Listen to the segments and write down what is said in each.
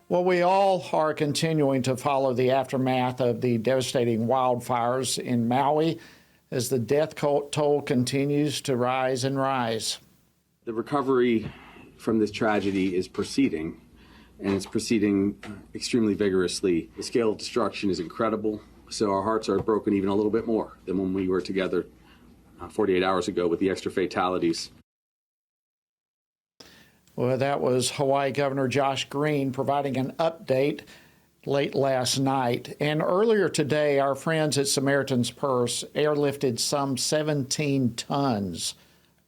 Well, we all are continuing to follow the aftermath of the devastating wildfires in Maui as the death toll continues to rise and rise. The recovery from this tragedy is proceeding, and it's proceeding extremely vigorously. The scale of destruction is incredible, so our hearts are broken even a little bit more than when we were together 48 hours ago with the extra fatalities. Well, that was Hawaii Governor Josh Green providing an update late last night. And earlier today, our friends at Samaritan's Purse airlifted some 17 tons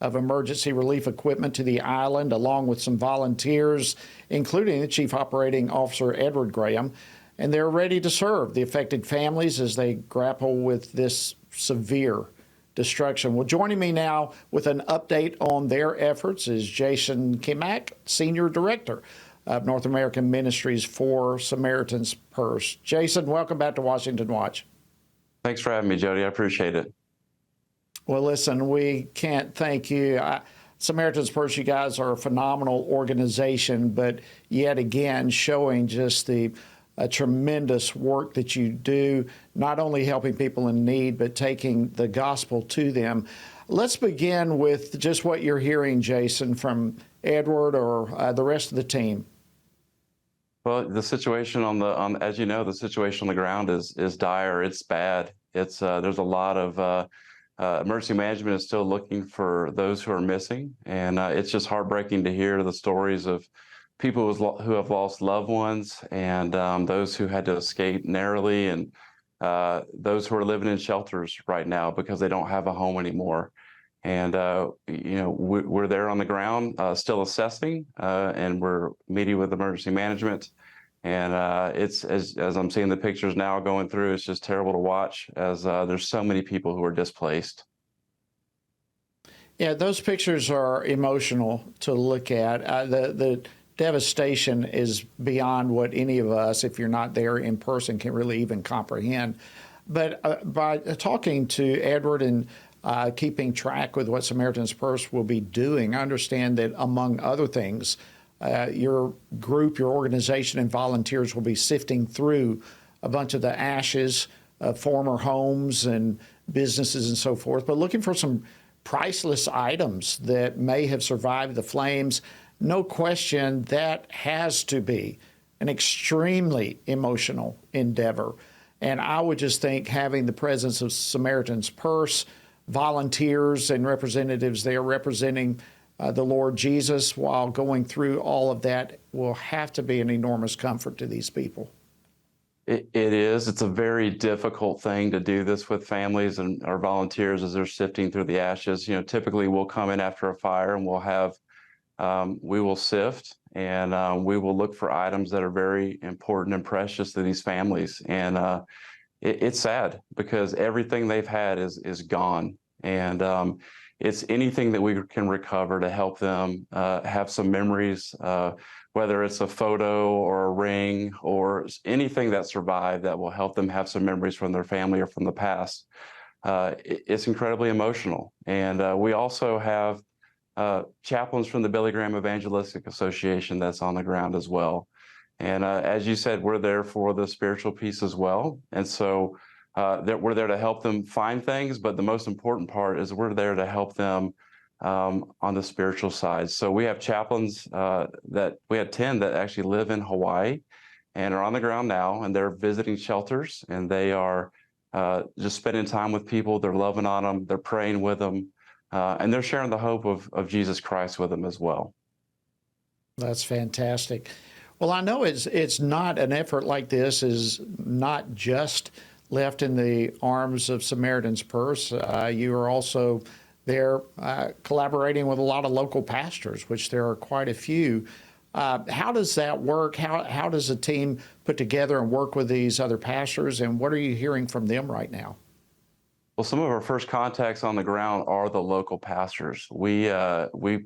of emergency relief equipment to the island, along with some volunteers, including the Chief Operating Officer, Edward Graham. And they're ready to serve the affected families as they grapple with this severe destruction. Well, joining me now with an update on their efforts is Jason Kimak, Senior Director of North American Ministries for Samaritan's Purse. Jason, welcome back to Washington Watch. Thanks for having me, Jody. I appreciate it. Well, listen, we can't thank you. Samaritan's Purse, you guys are a phenomenal organization, but yet again showing just the tremendous work that you do, not only helping people in need, but taking the gospel to them. Let's begin with just what you're hearing, Jason, from Edward or the rest of the team. Well, the situation as you know, the situation on the ground is dire. It's bad. It's there's a lot of emergency management is still looking for those who are missing, and it's just heartbreaking to hear the stories of people who have lost loved ones, and those who had to escape narrowly, and those who are living in shelters right now because they don't have a home anymore. And we're there on the ground, still assessing, and we're meeting with emergency management. And it's as I'm seeing the pictures now going through, it's just terrible to watch as there's so many people who are displaced. Yeah, those pictures are emotional to look at. The devastation is beyond what any of us, if you're not there in person, can really even comprehend. But by talking to Edward and keeping track with what Samaritan's Purse will be doing, I understand that, among other things, your group, your organization, and volunteers will be sifting through a bunch of the ashes of former homes and businesses and so forth, but looking for some priceless items that may have survived the flames. No question, that has to be an extremely emotional endeavor. And I would just think having the presence of Samaritan's Purse, volunteers and representatives there representing the Lord Jesus while going through all of that will have to be an enormous comfort to these people. It is. It's a very difficult thing to do this with families and our volunteers as they're sifting through the ashes. You know, typically we'll come in after a fire and we will sift, and we will look for items that are very important and precious to these families. And it's sad because everything they've had is gone. And it's anything that we can recover to help them have some memories, whether it's a photo or a ring or anything that survived that will help them have some memories from their family or from the past. It's incredibly emotional. And we also have chaplains from the Billy Graham Evangelistic Association that's on the ground as well. And as you said, we're there for the spiritual piece as well. And so we're there to help them find things, but the most important part is we're there to help them on the spiritual side. So we have chaplains we have 10 that actually live in Hawaii and are on the ground now, and they're visiting shelters, and they are just spending time with people. They're loving on them. They're praying with them. And they're sharing the hope of Jesus Christ with them as well. That's fantastic. Well, I know it's not an effort like this is not just left in the arms of Samaritan's Purse. You are also there collaborating with a lot of local pastors, which there are quite a few. How does that work? How does a team put together and work with these other pastors, and what are you hearing from them right now? Well, some of our first contacts on the ground are the local pastors. We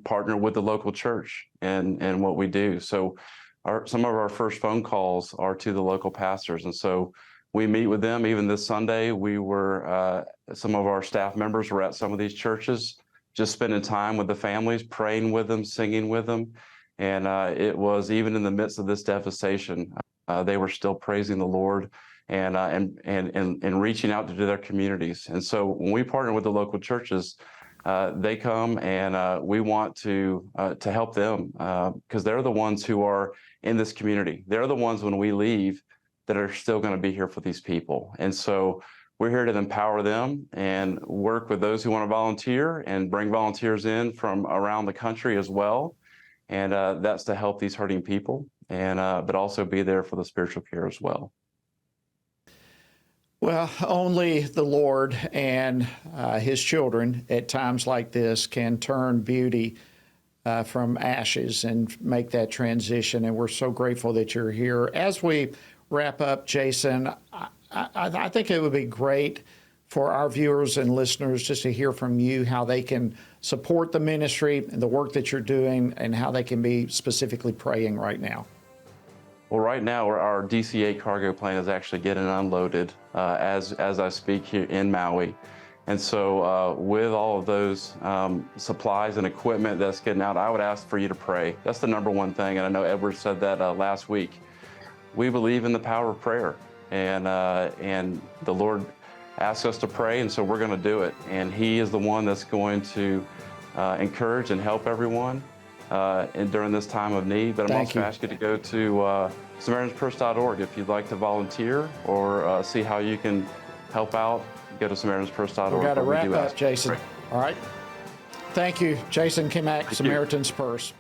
partner with the local church in what we do. So some of our first phone calls are to the local pastors. And so we meet with them. Even this Sunday, some of our staff members were at some of these churches, just spending time with the families, praying with them, singing with them. And it was even in the midst of this devastation, they were still praising the Lord and reaching out to their communities. And so when we partner with the local churches, they come and we want to help them because they're the ones who are in this community. They're the ones when we leave that are still going to be here for these people. And so we're here to empower them and work with those who want to volunteer and bring volunteers in from around the country as well. And that's to help these hurting people and but also be there for the spiritual care as well. Well, only the Lord and his children at times like this can turn beauty from ashes and make that transition. And we're so grateful that you're here. As we wrap up, Jason, I think it would be great for our viewers and listeners just to hear from you how they can support the ministry and the work that you're doing and how they can be specifically praying right now. Well, right now, our DC-8 cargo plane is actually getting unloaded as I speak here in Maui. And so with all of those supplies and equipment that's getting out, I would ask for you to pray. That's the number one thing. And I know Edward said that last week. We believe in the power of prayer. And the Lord asks us to pray, and so we're going to do it. And he is the one that's going to encourage and help everyone during this time of need. But I'm also going to ask you to go to SamaritansPurse.org if you'd like to volunteer or see how you can help out. Go to SamaritansPurse.org. We've got to wrap up, Jason. All right. Thank you, Jason Kimak, Samaritan's Purse.